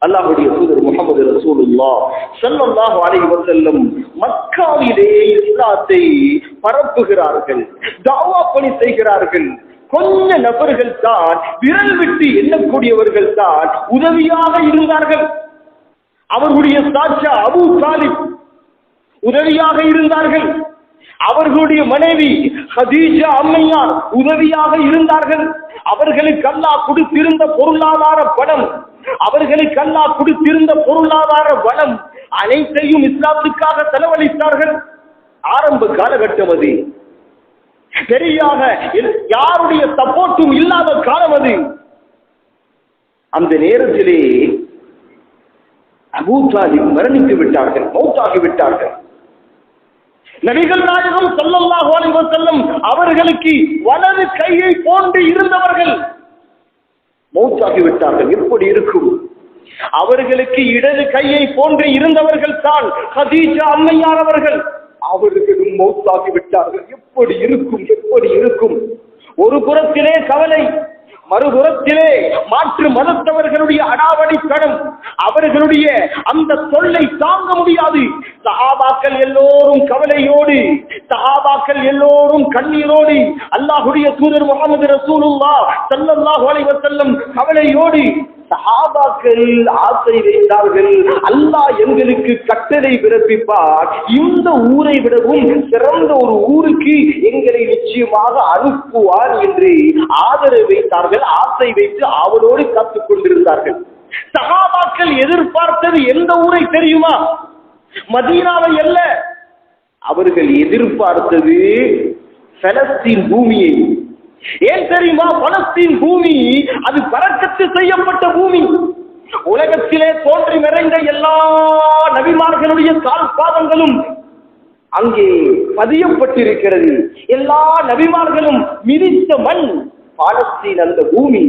அல்லாஹ்வுடைய தூதர் முஹம்மது ரசூலுல்லாஹ் ஸல்லல்லாஹு அலைஹி வஸல்லம் மக்காவிலே இஸ்லாத்தை பரப்புகிறார்கள், தஅவா பணி செய்கிறார்கள். கொஞ்ச நபர்கள் தான், விரல் விட்டு எண்ணக்கூடியவர்கள் தான் உதவியாக இருந்தார்கள். அவர்களுடைய சாட்சா அபூ தாலிப் உதவியாக இருந்தார்கள். அவர்களுடைய மனைவி ஹதீஜா அம்மையார் உதவியாக இருந்தார்கள். அவர்களுக்கு அல்லாஹ் கொடுத்திருந்த பொருளாதார பணம், அவர்களுக்கு அல்லாஹ் கொடுத்திருந்த பொருளாதார வளம் அனைத்தையும் இஸ்லாத்துக்காக செலவழித்தார்கள். ஆரம்ப காலகட்டம் அது, சரியாக யாருடைய சப்போர்ட்டும் இல்லாத காலம் அது. அந்த நேரத்திலே அபூ தாலிப் மரணித்து விட்டார்கள், மௌத்தாகி விட்டார்கள். நபிகள் நாயகம் ஸல்லல்லாஹு அலைஹி வஸல்லம் அவர்களுக்கு வலது கையை போன்று இருந்தவர்கள் மௌத்தாகி விட்டார்கள். எப்படி இருக்கும்? அவர்களுக்கு இடது கையை போன்று இருந்தவர்கள் தான் ஹதீஜா அம்மையார் அவர்கள், அவர்களும் மௌத்தாகி விட்டார்கள். எப்படி இருக்கும்? எப்படி இருக்கும்? ஒரு புறத்திலே கவலை, மறுபுறத்திலே மாற்று மதத்தவர்களுடைய அடாவடித்தனம், அவர்களுடைய அந்த தொல்லை தாங்க முடியாது. சஹாபாக்கள் எல்லோரும் கவலையோடு, சஹாபாக்கள் எல்லோரும் கண்ணீரோடு, அல்லாஹ்வுடைய தூதர் முஹம்மது ரசூலுல்லாஹ் ஸல்லல்லாஹு அலைஹி வஸல்லம் கவலையோடு சஹாபாக்கள் ஆசை வைத்தார்கள், அல்லாஹ் எங்களுக்கு கட்டளை பிறப்பிப்பார், இந்த ஊரை விடவும் சிறந்த ஒரு ஊருக்கு எங்களை நிச்சயமாக அனுப்புவார் என்று ஆதரவு வைத்தார்கள், ஆசை வைத்து அவளோடு காத்துக் கொண்டிருந்தார்கள். சஹாபாக்கள் எதிர்பார்த்தது எந்த ஊரை தெரியுமா? மதீனாவை அல்ல, அவர்கள் எதிர்பார்த்தது பலஸ்தீன் பூமியை. ஏன் தெரியுமா? பலஸ்தீன் பூமி அது பரக்கத்து செய்யப்பட்ட பூமி. உலகத்திலே தோன்றி நிறைந்த எல்லா நபிமார்களுடைய கால் பாதங்களும் அங்கே பதியப்பட்டிருக்கிறது. எல்லா நபிமார்களும் மிதித்த மண் பாலஸ்தீன், அந்த பூமி.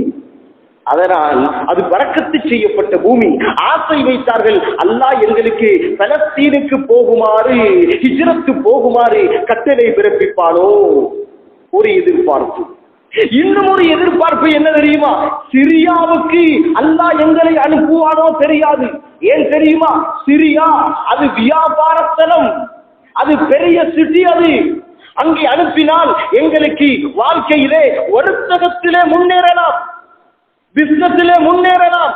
அதனால் அது பரக்கத்து செய்யப்பட்ட பூமி. ஆசை வைத்தார்கள், அல்லாஹ் எங்களுக்கு பலஸ்தீனுக்கு போகுமாறு, ஹிஜ்ரத்து போகுமாறு கட்டளை பிறப்பிப்பானோ. ஒரு எதிர்பார்ப்பு. இன்னும் ஒரு எதிர்பார்ப்பு என்ன தெரியுமா? சிரியாவுக்கு அல்லாஹ் எங்களை அனுப்புவானோ தெரியாது. ஏன் தெரியுமா? சிரியா அது வியாபாரத்தனம், அது பெரிய சிட்டி. அது அங்கே அனுப்பினால் எங்களுக்கு வாழ்க்கையிலே வர்த்தகத்திலே முன்னேறலாம், பிசினஸிலே முன்னேறலாம்,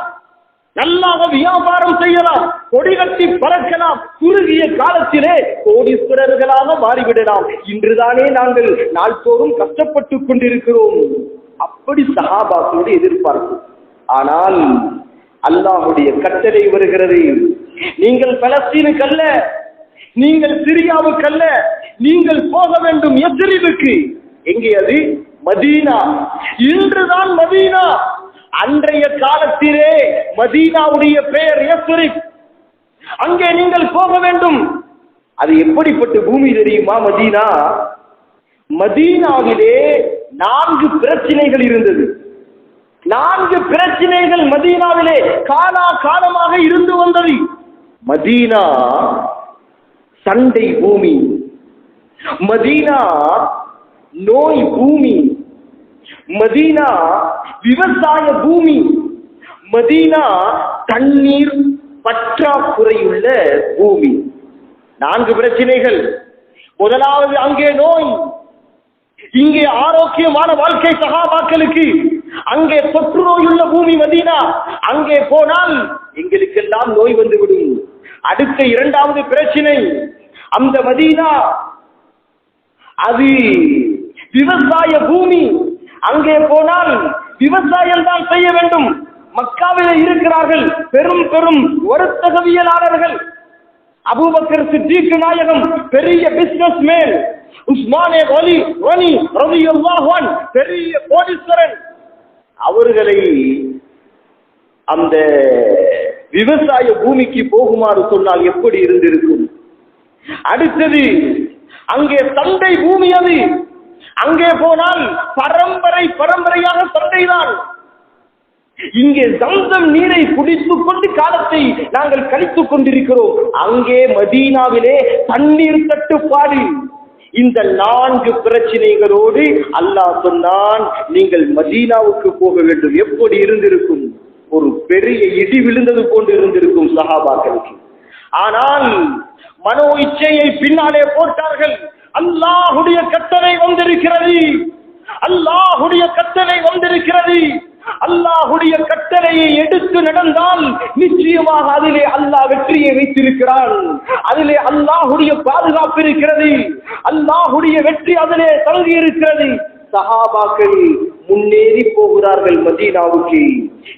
நல்லாக வியாபாரம் செய்யலாம், கொடி கட்டி பறக்கலாம், குறுகிய காலத்திலே கோடீஸ்வரர்களாக மாறிவிடலாம். இன்றுதானே நாங்கள் நாள்தோறும் கஷ்டப்பட்டுக் கொண்டிருக்கிறோம். அப்படி சஹாபாக்களுடைய எதிர்பார்ப்பு. ஆனால் அல்லாஹ்வுடைய கட்டளை வருகிறது, நீங்கள் பலஸ்தீனுக்கு அல்ல, நீங்கள் சிரியாவுக்கு அல்ல, நீங்கள் போக வேண்டும் யஸ்ரிபுக்கு. எங்கே அது? மதீனா. இன்றுதான் மதீனா. அன்றைய காலத்திலே மதீனாவுடைய பெயர் யஸ்ரிப். அங்கே நீங்கள் போக வேண்டும். அது எப்படிப்பட்ட பூமி தெரியுமா? மதீனா. மதீனாவிலே 4 பிரச்சனைகள் இருந்தது. 4 பிரச்சனைகள் மதீனாவிலே காலா காலமாக இருந்து வந்தது. மதீனா சண்டை பூமி, மதீனா நோய் பூமி, மதீனா விவசாய பூமி, மதீனா தண்ணீர் பற்றாக்குறையுள்ள பூமி. 4 பிரச்சனைகள். முதலாவது அங்கே நோய், இங்கே ஆரோக்கியமான வாழ்க்கை சஹாபாக்களுக்கு. அங்கே தொற்று நோயுள்ள பூமி மதீனா. அங்கே போனால் எங்களுக்கெல்லாம் நோய் வந்துவிடும். அடுத்த 2வது பிரச்சனை, அந்த மதீனா அது விவசாய பூமி. அங்கே போனால் விவசாயம் தான் செய்ய வேண்டும். மக்காவிலே இருக்கிறார்கள் பெரும் பெரும் வர்த்தகவியலாளர்கள். அபூபக்கர் சித்திக் நாயகம் பெரிய பிசினஸ் மேன், உஸ்மானே கனி ரலியல்லாஹு அன்ஹு பெரிய கோடீஸ்வரன். அவர்களை அந்த விவசாய பூமிக்கு போகுமாறு சொன்னால் எப்படி இருந்திருக்கும்? அடுத்தது அங்கே சண்டை பூமி. அது அங்கே போனால் பரம்பரையாக சண்டைதான். இங்கே ஜம்சம் நீரை குடித்துக் கொண்டு காலத்தை நாங்கள் கழித்துக் கொண்டிருக்கிறோம். அங்கே மதீனாவிலே தண்ணீர் தட்டுப்பாடு. இந்த 4 பிரச்சனைகளோடு அல்லாஹ் சொன்னான், நீங்கள் மதீனாவுக்கு போக வேண்டும். எப்படி இருந்திருக்கும்? ஒரு பெரிய இடி விழுந்தது போன்று இருந்திருக்கும் சஹாபாக்களுக்கு. ஆனால் மனோ இச்சையை பின்னாலே போட்டார்கள். அல்லாஹ்வுடைய கட்டளை வந்திருக்கிறது, அல்லாஹ்வுடைய கட்டளை வந்திருக்கிறது. அல்லாஹ்வுடைய கட்டளையை எடுத்து நடந்தால் நிச்சயமாக அதிலே அல்லாஹ் வெற்றியை வைத்திருக்கிறான். அதிலே அல்லாஹ்வுடைய பாதுகாப்பு இருக்கிறது, அல்லாஹ்வுடைய வெற்றி அதிலே தங்கி இருக்கிறது. சஹாபாக்கள் முன்னேறி போகிறார்கள் மதீனாவுக்கு,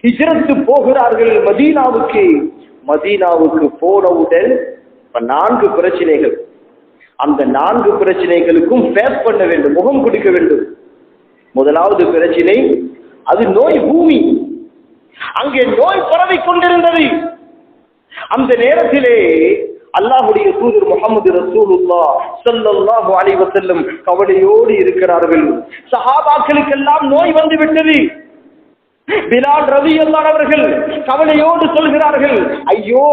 ஹிஜ்ரத் போகிறார்கள் மதீனாவுக்கு. மதீனாவுக்கு போனவுடன் 4 பிரச்சனைகள். அந்த 4 பிரச்சனைகளுக்கும் ஃபேஸ் பண்ண வேண்டும், முகம் கொடுக்க வேண்டும். முதலாவது பிரச்சனை அது நோய் பூமி. அங்கே நோய் பரவிக் கொண்டிருந்தது. அந்த நேரத்திலே அல்லாஹ்வுடைய தூதர் முஹம்மது ரசூலுல்லாஹ் ஸல்லல்லாஹு அலைஹி வஸல்லம் கவலையோடு இருக்கிறார்கள். சஹாபாக்களுக்கெல்லாம் நோய் வந்து விட்டது. பிலால் ரலியல்லாஹு அவர்கள் கவலையோடு சொல்கிறார்கள், ஐயோ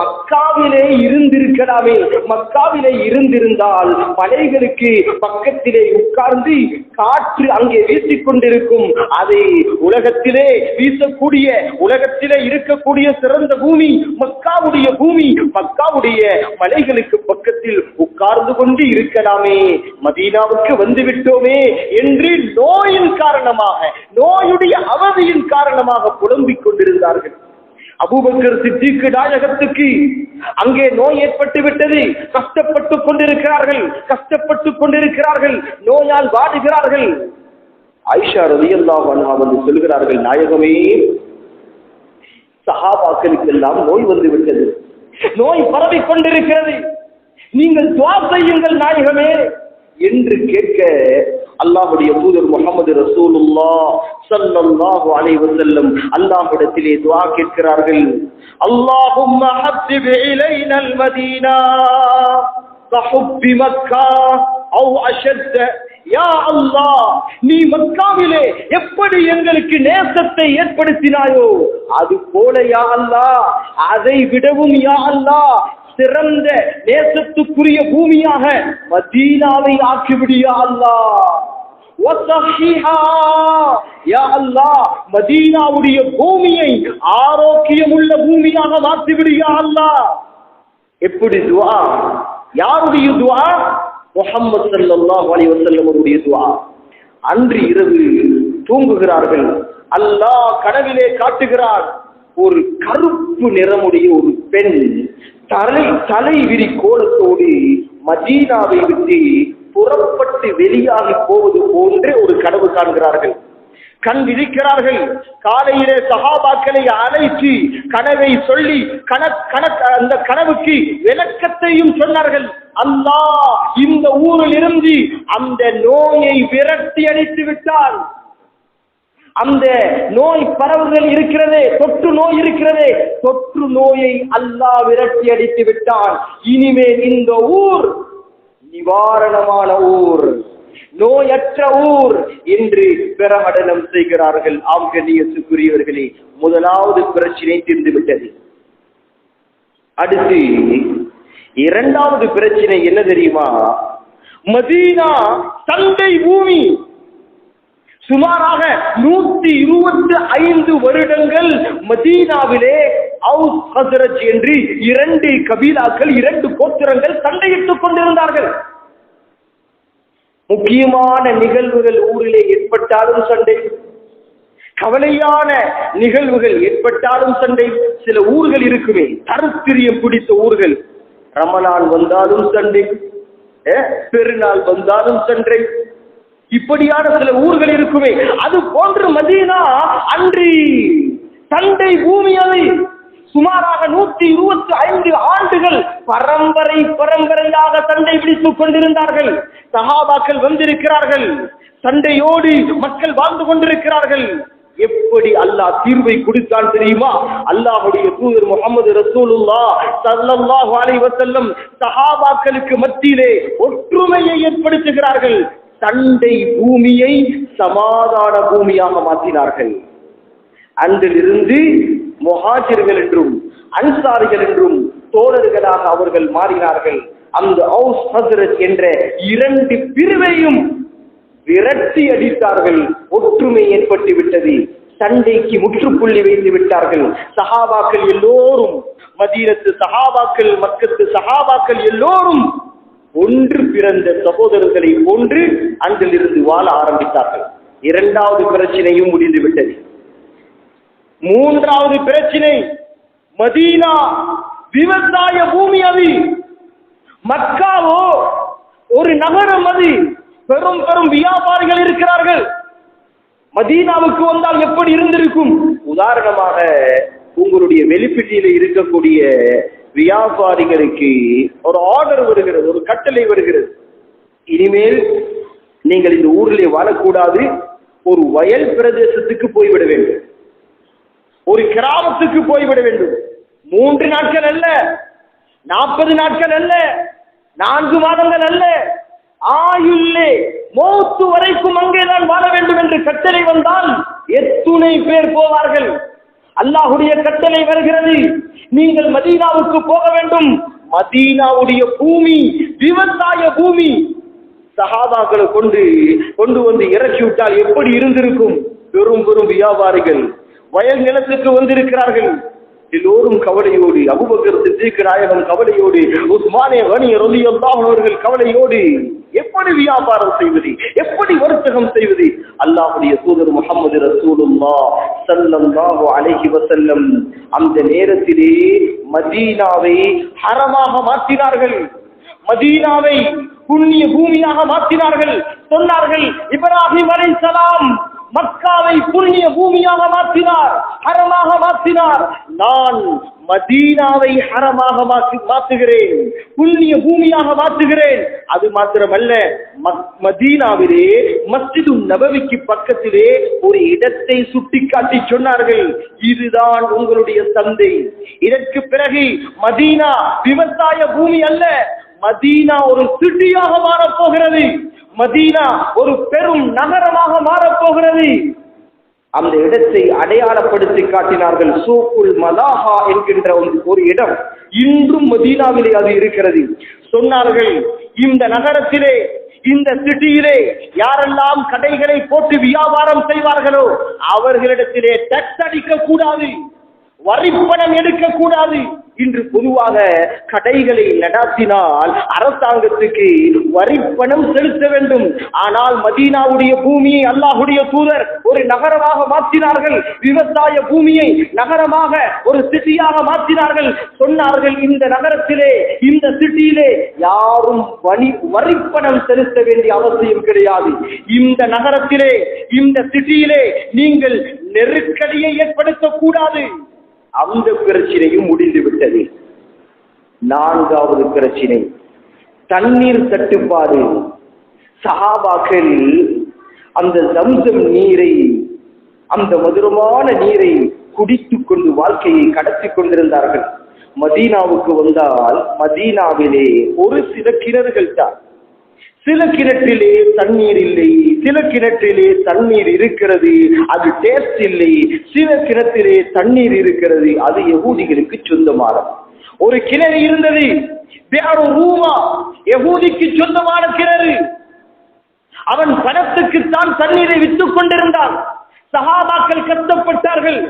மக்காவிலே இருந்திருக்கலாமே, மக்காவிலே இருந்திருந்தால் மலைகளுக்கு பக்கத்திலே உட்கார்ந்து காற்று அங்கே வீசிக் கொண்டிருக்கும். அதை உலகத்திலே வீசக்கூடிய, உலகத்திலே இருக்கக்கூடிய சிறந்த பூமி மக்காவுடைய பூமி, மக்காவுடைய மலைகளுக்கு பக்கத்தில் உட்கார்ந்து கொண்டு இருக்கலாமே, மதீனாவுக்கு வந்து விட்டோமே என்று நோயின் காரணமாக, நோயுடைய அவதியின் காரணமாக புலம்பிக் கொண்டிருந்தார்கள். அபூபக்கர் சித்திக் நாயகத்துக்கு அங்கே நோய் ஏற்பட்டு விட்டது. கஷ்டப்பட்டுக் கொண்டிருக்கிறார்கள், கஷ்டப்பட்டுக் கொண்டிருக்கிறார்கள், நோயால் வாடுகிறார்கள். ஆயிஷா ரலியல்லாஹு அன்ஹா வந்து சொல்கிறார்கள், நாயகமே சஹாபாக்களுக்கெல்லாம் நோய் வந்து விட்டது, நோய் பரவிக் கொண்டிருக்கிறது, நீங்கள் துஆ செய்யுங்கள் நாயகமே என்று கேட்க அல்லாஹ்வுடைய தூதர் முஹம்மது ரசூலுல்லாஹ் ஸல்லல்லாஹு அலைஹி வஸல்லம் அல்லாஹ்விடத்திலே துஆ கேட்கிறார்கள். அல்லாஹும்ம ஹப்பிப் இலைனல் மதீனா கஹுப்பி மக்கா அவ் அஷத்த. யா அல்லாஹ், நீ மக்காவிலே எப்படி எங்களுக்கு நேசத்தை ஏற்படுத்தினாயோ அது போல யா அல்லாஹ், அதை விடவும் யா அல்லாஹ் சிறந்த நேசத்துக்குரிய பூமியாக மதீனாவை ஆக்கிவிடியா அல்லாஹ். மதீனாவுடைய பூமியை ஆரோக்கியமுள்ள பூமியாக மாற்றிவிடியா அல்லாஹ். எப்படி துஆ? யாருடைய துஆ? முஹம்மது ஸல்லல்லாஹு அலைஹி வஸல்லம் அவருடைய துஆ. அன்று இரவு தூங்குகிறார்கள். அல்லாஹ் கனவிலே காட்டுகிறார், ஒரு கருப்பு நிறமுடைய ஒரு பெண் தலை விரி கோலத்தோடு மதீனாவை விட்டு புறப்பட்டு வெளியாகி போவது போன்ற ஒரு கனவு காண்கிறார்கள். கண் விழிக்கிறார்கள். காலையிலே சஹாபாக்களை அழைத்து கனவை சொல்லி அந்த கனவுக்கு விளக்கத்தையும் சொன்னார்கள். அல்லாஹ் இந்த ஊரில் இருந்து அந்த நோயை விரட்டி அடித்து விட்டார். அந்த நோய் பரவுதல் இருக்கிறதே, தொற்று நோய் இருக்கிறதே, தொற்று நோயை அல்லாஹ் விரட்டி அடித்து விட்டான். இனிமேல் இந்த ஊர் நிவாரணமான ஊர், நோயற்ற ஊர் என்று பிரகடனம் செய்கிறார்கள். ஆம் கண்ணியத்துக்குரியவர்களே, முதலாவது பிரச்சனை தீர்ந்து விட்டது. அடுத்து இரண்டாவது பிரச்சனை என்ன தெரியுமா? மதீனா சண்டை பூமி. சுமாராக 125 வருடங்கள் மதீனாவிலே அவுஸ் ஹஸ்ரஜ் என்று 2 கபீலாக்கள், 2 கோத்திரங்கள் சண்டையிட்டுக் கொண்டிருந்தார்கள். முக்கியமான நிகழ்வுகள் ஊரிலே ஏற்பட்டாலும் சண்டை, கவலையான நிகழ்வுகள் ஏற்பட்டாலும் சண்டை. சில ஊர்கள் இருக்குமே தருத்திரியம் பிடித்த ஊர்கள், ரமலான் வந்தாலும் சண்டை, பெருநாள் வந்தாலும் சண்டை, இப்படியான சில ஊர்கள் இருக்குமே. அது போன்று மதீனா அன்று சண்டை பூமி. அது சுமாராக 125 ஆண்டுகள் பரம்பரையாக சண்டை பிடித்துக் கொண்டிருந்தார்கள். சஹாபாக்கள் வந்திருக்கிறார்கள், சண்டையோடு மக்கள் வாழ்ந்து கொண்டிருக்கிறார்கள். எப்படி அல்லாஹ் தீர்வை கொடுத்தான் தெரியுமா? அல்லாஹ்வுடைய தூதர் முஹம்மது ரசூலுல்லாஹ் ஸல்லல்லாஹு அலைஹி வஸல்லம் சஹாபாக்களுக்கு மத்தியிலே ஒற்றுமையை ஏற்படுத்துகிறார்கள். சண்டை பூமியை சமாதான பூமியாக மாற்றினார்கள். அன்றிலிருந்து முஹாஜிர்கள் என்றும் அன்சாரிகள் என்றும் தோழர்களாக அவர்கள் மாறினார்கள். அந்த அவுஸ் ஹஸ்ரஜ் என்ற 2 பிரிவையும் விரட்டி அடித்தார்கள். ஒற்றுமை ஏற்பட்டு விட்டது, சண்டைக்கு முற்றுப்புள்ளி வைத்து விட்டார்கள். சஹாபாக்கள் எல்லோரும், மதீனத்து சஹாபாக்கள், மக்கத்து சஹாபாக்கள் எல்லோரும் ஒன்று பிறந்த சகோதரர்களை போன்று அன்றிலிருந்து வாழ ஆரம்பித்தார்கள். இரண்டாவது பிரச்சனையும் முடிந்து விட்டது. மூன்றாவது பிரச்சனை, மதீனா விவசாய பூமி, அது மக்காவோ ஒரு நகரம், அது பெரும் பெரும் வியாபாரிகள் இருக்கிறார்கள். மதீனாவுக்கு வந்தால் எப்படி இருந்திருக்கும்? உதாரணமாக உங்களுடைய வெளிப்பட்டியில இருக்கக்கூடிய வியாபாரிகளுக்கு ஒரு ஆர்டர் வருகிறது, ஒரு கட்டளை வருகிறது, இனிமேல் நீங்கள் இந்த ஊரிலே வாழக்கூடாது, ஒரு வயல் பிரதேசத்துக்கு போய்விட வேண்டும், ஒரு கிராமத்துக்கு போய்விட வேண்டும். 3 நாட்கள் அல்ல, 40 நாட்கள் அல்ல, 4 மாதங்கள் அல்ல, ஆயுள்ளே மௌத்து வரைக்கும் அங்கேதான் வாழ வேண்டும் என்று கட்டளை வந்தால் எத்துணை பேர் போவார்கள்? அல்லாஹ்வுடைய கட்டளை வருகிறது, நீங்கள் மதீனாவுக்கு போக வேண்டும். மதீனாவுடைய பூமி விவசாய பூமி. சஹாபாக்களை கொண்டு வந்து இறக்கி விட்டால் எப்படி இருந்திருக்கும்? பெரும் பெரும் வியாபாரிகள் வயல் நிலத்துக்கு வந்திருக்கிறார்கள். எல்லோரும் கவலையோடு, அபூபக்கர் சித்திக் நாயகம் கவலையோடு, உஸ்மானே கனி ரலியல்லாஹு அவர்கள் கவலையோடு, எப்படி வியாபாரம் செய்வது, எப்படி வர்த்தகம் செய்வது? அல்லாஹ்வுடைய தூதர் முஹம்மது ரசூலுல்லாஹ் ஸல்லல்லாஹு அலைஹி வஸல்லம் அந்த நேரத்திலே மதீனாவை ஹரமாக மாற்றினார்கள், மதீனாவை புண்ணிய பூமியாக மாற்றினார்கள். சொன்னார்கள், இப்ராஹிம் அலைஹிஸ்ஸலாம் மக்காவை புண்ணிய பூமியாக மாற்றினார், ஹரமாக மாற்றினார். நான் மதீனாவை ஹரமாக மாற்றுகிறேன், புண்ணிய பூமியாக மாற்றுகிறேன். அது மாத்திரமல்ல, மதீனாவிலே மஸ்ஜிது நபவிக்கு பக்கத்திலே ஒரு இடத்தை சுட்டிக்காட்டி சொன்னார்கள், இதுதான் உங்களுடைய சந்தை. இதற்கு பிறகு மதீனா விவசாய பூமி அல்ல, மதீனா ஒரு சிட்டியாக மாறப்போகிறது, மதீனா ஒரு பெரும் நகரமாக மாறப்போகிறது. அந்த இடத்தை அடையாளப்படுத்தி காட்டினார்கள். சூக்குல் மலாஹா என்கின்ற ஒரு இடம் இன்றும் மதீனாவிலே அது இருக்கிறது. சொன்னார்கள், இந்த நகரத்திலே, இந்த சிட்டியிலே யாரெல்லாம் கடைகளை போட்டு வியாபாரம் செய்வார்களோ அவர்களிடத்திலே டேக்ஸ் அடிக்க கூடாது, வரிப்பணம் எடுக்கக்கூடாது. இன்று பொதுவாக கடைகளை நடாத்தினால் அரசாங்கத்துக்கு வரிப்பணம் செலுத்த வேண்டும். ஆனால் மதீனாவுடைய பூமியை அல்லாஹ்வுடைய தூதர் ஒரு நகரமாக மாற்றினார்கள், விவசாய பூமியை நகரமாக ஒரு சிட்டியாக மாற்றினார்கள். சொன்னார்கள், இந்த நகரத்திலே, இந்த சிட்டியிலே யாரும் வரிப்பணம் செலுத்த வேண்டிய அவசியம் கிடையாது. இந்த நகரத்திலே, இந்த சிட்டியிலே நீங்கள் நெருக்கடியை ஏற்படுத்தக்கூடாது. அந்த பிரச்சனையும் முடிந்து விட்டது. நான்காவது பிரச்சனை, தண்ணீர் தட்டுப்பாடு. சஹாபாக்கள் அந்த ஜம்சம் நீரை, அந்த மதுரமான நீரை குடித்துக் கொண்டு வாழ்க்கையை கடத்தி கொண்டிருந்தார்கள். மதீனாவுக்கு வந்தால் மதீனாவிலே ஒரு சில கிணறுகள் தான். சில கிணற்றிலே தண்ணீர் இல்லை, சில கிணற்றிலே தண்ணீர் இருக்கிறது, அது டேஸ்ட் இல்லை. சில கிணற்றிலே தண்ணீர் இருக்கிறது, அது யகூதிகளுக்கு சொந்தமானது. ஒரு கிணறு இருந்தது, யகூதிக்கு சொந்தமான கிணறு. அவன் பணத்துக்குத்தான் தண்ணீரை விற்றுக் கொண்டிருந்தான். சஹாபாக்கள் கஷ்டப்பட்டார்கள்,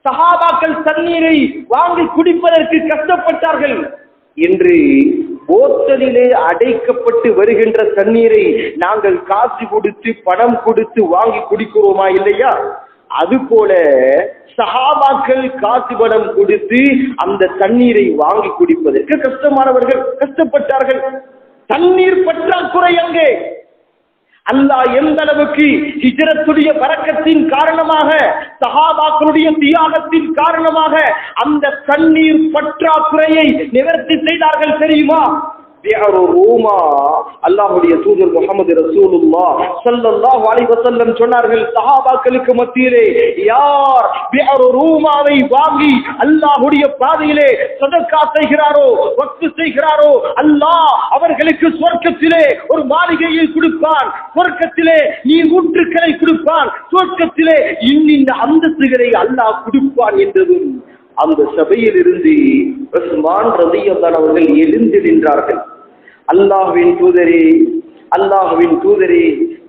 சஹாபாக்கள் தண்ணீரை வாங்கி குடிப்பதற்கு கஷ்டப்பட்டார்கள். என்று போத்தலிலே அடைக்கப்பட்டு வருகின்ற தண்ணீரை நாங்கள் காசு கொடுத்து பணம் கொடுத்து வாங்கி குடிக்கிறோமா இல்லையா? அதுபோல சஹாபாக்கள் காசு பணம் கொடுத்து அந்த தண்ணீரை வாங்கி குடிப்பதற்கு கஷ்டமானவர்கள் கஷ்டப்பட்டார்கள். தண்ணீர் பற்றாக்குறை அங்கே. அல்லாஹ் எந்த அளவுக்கு ஹிஜ்ரத்துடைய பரக்கத்தின் காரணமாக, சஹாபாக்களுடைய தியாகத்தின் காரணமாக அந்த தண்ணீர் பற்றாக்குறையை நிவர்த்தி செய்தார்கள் தெரியுமா? அல்லாஹ்வுடைய தூதர் முஹம்மது ரசூலுல்லாஹ் ஸல்லல்லாஹு அலைஹி வஸல்லம் சொன்னார்கள், சஹாபாக்களுக்கு மத்தியிலே யார் பிஅரு ரூமாவை வாங்கி அல்லாஹ்வுடைய பாதையிலே சதகா செய்கிறாரோ, வக்ஃப் செய்கிறாரோ, அல்லாஹ் அவர்களுக்கு சொர்க்கத்திலே ஒரு மாளிகையை கொடுப்பான், சொர்க்கத்திலே நீர் ஊற்றுக்களை கொடுப்பான், சொர்க்கத்திலே இன்னிந்த அந்தஸ்துகளை அல்லாஹ் கொடுப்பான் என்றதும் அந்த சபையில் இருந்து உஸ்மான் ரலியல்லாஹு அவர்கள் எழுந்து நின்றார்கள். அல்லாஹ்வின் தூதரே, அல்லாஹ்வின் தூதரே,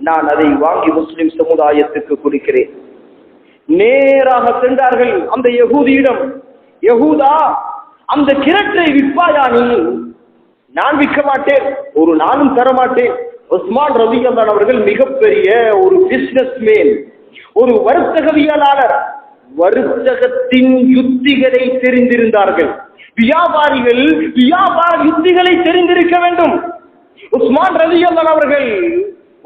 நான் அதை வாங்கி முஸ்லிம் சமுதாயத்துக்கு கொடுக்கிறேன். நேராக சென்றார்கள் அந்த யகூதியிடம். யகூதா, அந்த கிணற்றை விற்பாயா நீ? நான் விற்க மாட்டேன், ஒரு நாளும் தரமாட்டேன். உஸ்மான் ரலியல்லாஹு அவர்கள் மிகப்பெரிய ஒரு பிசினஸ் மேன், ஒரு வர்த்தகவியலாளர். வர்த்தகத்தின் யுத்திகளை தெரிந்திருந்தார்கள். வியாபாரிகள் வியாபார யுத்திகளை தெரிந்திருக்க வேண்டும். உஸ்மான் ரலியல்லாஹு அவர்கள்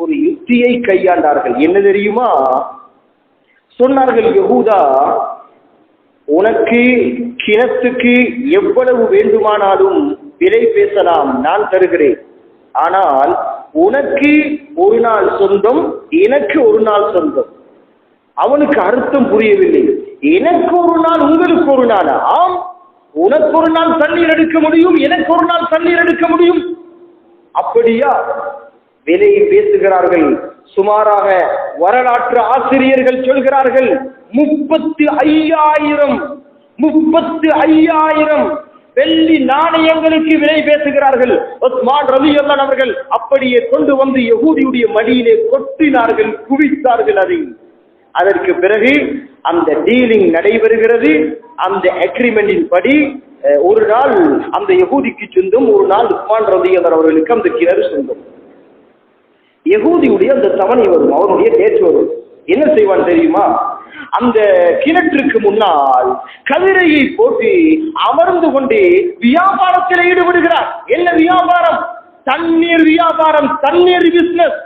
ஒரு யுத்தியை கையாண்டார்கள். என்ன தெரியுமா? சொன்னார்கள், யகூதா, உனக்கு கிணத்துக்கு எவ்வளவு வேண்டுமானாலும் விலை பேசலாம், நான் தருகிறேன். ஆனால் உனக்கு ஒரு நாள் சொந்தம், எனக்கு ஒரு நாள் சொந்தம். அவனுக்கு அர்த்தம் புரியவில்லை. எனக்கு ஒரு நாள், உங்களுக்கு ஒரு நாள். ஆம், உனக்கு ஒரு நாள் தண்ணீர் எடுக்க முடியும், எனக்கு ஒரு நாள் தண்ணீர் எடுக்க முடியும். அப்படியா? விலையை பேசுகிறார்கள். சுமாராக வரலாற்று ஆசிரியர்கள் சொல்கிறார்கள் 35,000 வெள்ளி நாணயங்களுக்கு விலை பேசுகிறார்கள். உஸ்மான் ரலியல்லாஹு அவர்கள் அப்படியே கொண்டு வந்து யகூதியுடைய மடியிலே கொட்டினார்கள், குவித்தார்கள் அதை. அதற்கு பிறகு அந்த டீலிங் நடைபெறுகிறது. அந்த அக்ரிமெண்டின் படி ஒரு நாள் அந்த யகூதிக்கு சொந்தம், ஒரு நாள் உஸ்மான் ரலியல்லாஹு அவர்களுக்கு அந்த கிணறு சொந்தம். யகூதியுடைய அந்த தவணை வரும், அவருடைய டேட் வரும். என்ன செய்வான் தெரியுமா? அந்த கிணற்றுக்கு முன்னால் கதிரையை போட்டு அமர்ந்து கொண்டு வியாபாரத்தில் ஈடுபடுகிறார். என்ன வியாபாரம்? தண்ணீர் வியாபாரம், தண்ணீர் பிசினஸ்.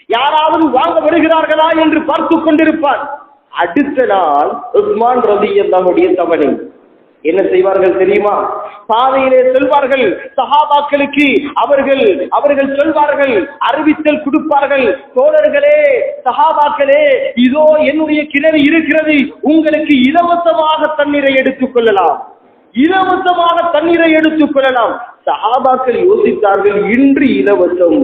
யாராவது வாங்க வருகிறார்களா என்று பார்த்து கொண்டிருப்பான். அடுத்த நாள் உஸ்மான் ரலியல்லாஹுடைய தவணை. என்ன செய்வார்கள் தெரியுமா? பாதையிலே செல்வார்கள். சஹாபாக்களுக்கு அவர்கள் சொல்வார்கள், அறிவித்தல் கொடுப்பார்கள். தோழர்களே, சஹாபாக்களே, இதோ என்னுடைய கிணறு இருக்கிறது, உங்களுக்கு இலவசமாக தண்ணீரை எடுத்துக் கொள்ளலாம், இலவசமாக தண்ணீரை எடுத்துக் கொள்ளலாம். சஹாபாக்கள் யோசித்தார்கள், இன்று இலவசம்,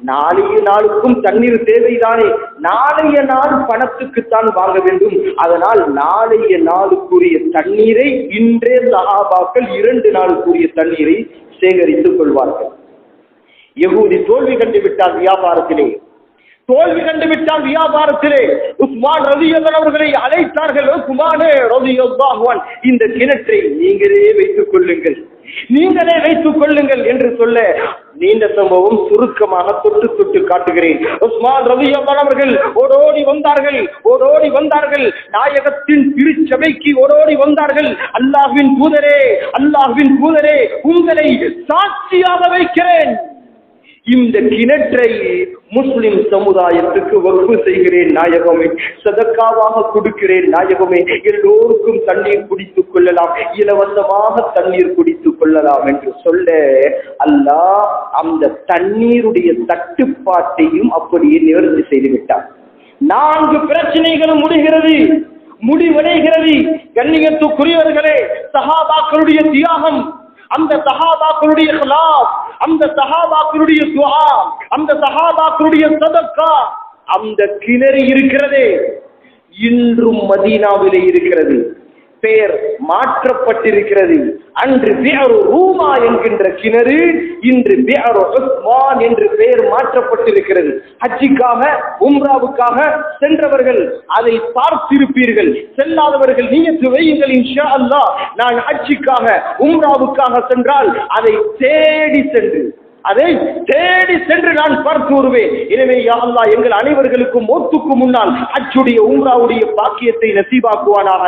நாளைய நாளுக்கும் தண்ணீர் தேவைதானே, நாளைய நாள் பணத்துக்குத்தான் வாங்க வேண்டும். அதனால் நாளைய நாளுக்குரிய தண்ணீரை இன்றே சஹாபாக்கள் 2 நாளுக்குரிய தண்ணீரை சேகரித்துக் கொள்வார்கள். யகூதி தோல்வி கண்டுவிட்டார் வியாபாரத்திலே, தோல்வி கண்டுவிட்டார் வியாபாரத்திலே. உஸ்மான் ரலியல்லாஹு அவர்களை அழைத்தார்கள். உஸ்மானே ரலியல்லாஹு அன்ஹு, இந்த கிணற்றை நீங்களே வைத்துக் கொள்ளுங்கள், நீங்களே வைத்துக் கொள்ளுங்கள் என்று சொல்ல, நீண்ட சம்பவம் சுருக்கமாக தொட்டு காட்டுகிறேன். உஸ்மான் ரலியல்லாஹு அவர்கள் ஓடோடி வந்தார்கள், நாயகத்தின் திருச்சபைக்கு ஓடோடி வந்தார்கள். அல்லாஹ்வின் தூதரே, உங்களை சாட்சியாக வைக்கிறேன், இந்த கிணற்றை முஸ்லிம் சமுதாயத்துக்கு வக்ஃப் செய்கிறேன் நாயகமே, சதக்காவாக கொடுக்கிறேன் நாயகமே, எல்லோருக்கும் தண்ணீர் குடித்துக் கொள்ளலாம், இலவசமாக தண்ணீர் குடித்துக் கொள்ளலாம் என்று சொல்ல, அல்லாஹ் அந்த தண்ணீருடைய தட்டுப்பாட்டையும் அப்படியே நிவர்த்தி செய்துவிட்டார். 4 பிரச்சனைகளும் முடிவடைகிறது. கண்ணியத்துக்குரியவர்களே, சஹாபாக்களுடைய தியாகம், அந்த சஹாபாக்களுடைய இக்லாஸ், அந்த சஹாபாக்களுடைய துஆ, அந்த சஹாபாக்களுடைய சதக்கா, அந்த கிணறு இருக்கிறதே இன்றும் மதீனாவிலே இருக்கிறது. பெயர் மாற்றப்பட்டிருக்கிறது. அன்று பிஅரு ரூமா என்கின்ற கிணறு இன்று பிஅரு உஸ்மான் என்று பெயர் மாற்றப்பட்டிருக்கிறது. ஹஜ்ஜிக்காக உம்ராவுக்காக சென்றவர்கள் அதை பார்த்திருப்பீர்கள். செல்லாதவர்கள் நியத்து வையுங்கள், இன்ஷா அல்லாஹ் நான் ஹஜ்ஜிக்காக உம்ராவுக்காக சென்றால் அதை தேடி சென்று நான் பார்த்து வருவேன். எனவே யா அல்லாஹ் எங்கள் அனைவர்களுக்கும் மௌத்துக்கு முன்னால் ஹஜ்ஜுடைய உம்ராவுடைய பாக்கியத்தை நசீபாக்குவானாக.